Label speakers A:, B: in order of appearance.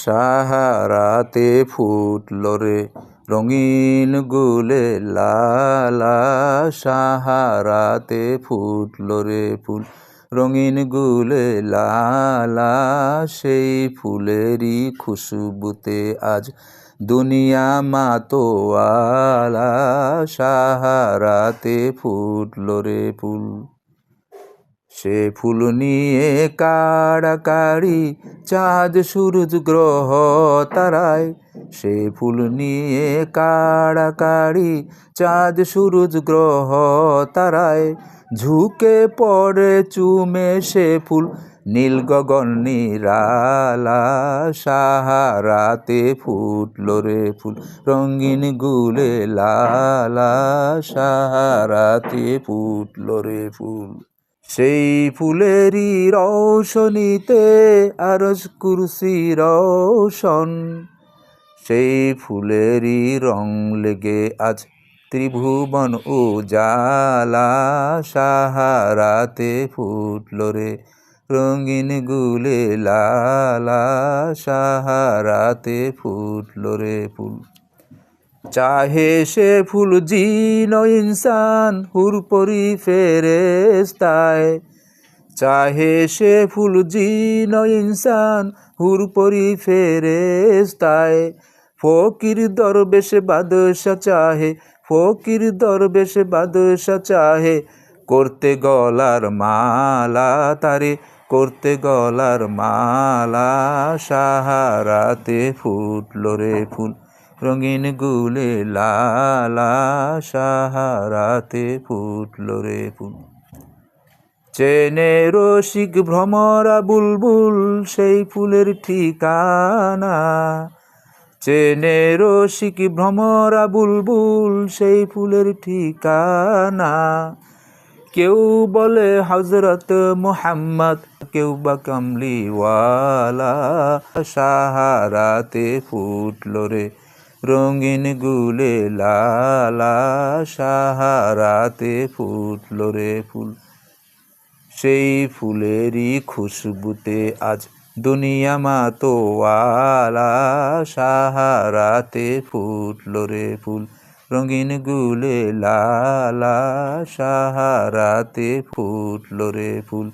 A: সাহারাতে ফুটল রে রঙিন গুলে লালা, সাহারাতে ফুটল রে ফুল রঙিন গুলে লালা। সেই ফুলেরই খুশবুতে আজ দুনিয়া মাতোয়ালা, সাহারাতে ফুটল রে ফুল। সে ফুল নিয়ে কাড়াকাড়ি চাঁদ সূরজ গ্রহ তারায়, সে ফুল নিয়ে কাড়াকাড়ি চাঁদ সূরজ গ্রহ তারায়। ঝুঁকে পড়ে চুমে সে ফুল নীল গগন নিরালা, সাহারাতে ফুটল রে ফুল রঙিন গুলে লালা, সাহারাতে ফুটল রে ফুল। সেই ফুলেরই রৌশনীতে আরশ কুরসি রৌশন, সেই ফুলেরই রং লেগে আজ ত্রিভুবন উজালা, সাহারাতে ফুটল রে রঙিন গুলে লালা, সাহারাতে ফুটল রে ফুল। চাহে সে ফুল জিন ও ইনসান হুর পরি ফেরেশতায়, চাহে সে ফুল জিন ও ইনসান হুর পরি ফেরেশতায়। ফকির দরবেশ বাদশা চাহে, ফকির দরবেশ বাদশা চাহে করতে গলার মালা তারে, করতে গলার মালা। সাহারাতে ফুটল রে ফুল রঙিন গুলে লালা, সাহারাতে ফুটল রে ফুল। চেনে রসিক ভ্রমরা বুলবুল সেই ফুলের ঠিকানা, চেনে রসিক ভ্রমরা বুলবুল সেই ফুলের ঠিকানা। কেউ বলে হযরত মুহাম্মদ, কেউ বা কামলিওয়ালা, সাহারাতে ফুটল রে রঙিন গুলে লালা, সাহারাতে ফুটল রে ফুল। সেই ফুলেরই খুশবুতে আজ দুনিয়া মাতোয়ালা, সাহারাতে ফুটল রে ফুল রঙিন গুলে লালা, সাহারাতে ফুটল রে ফুল।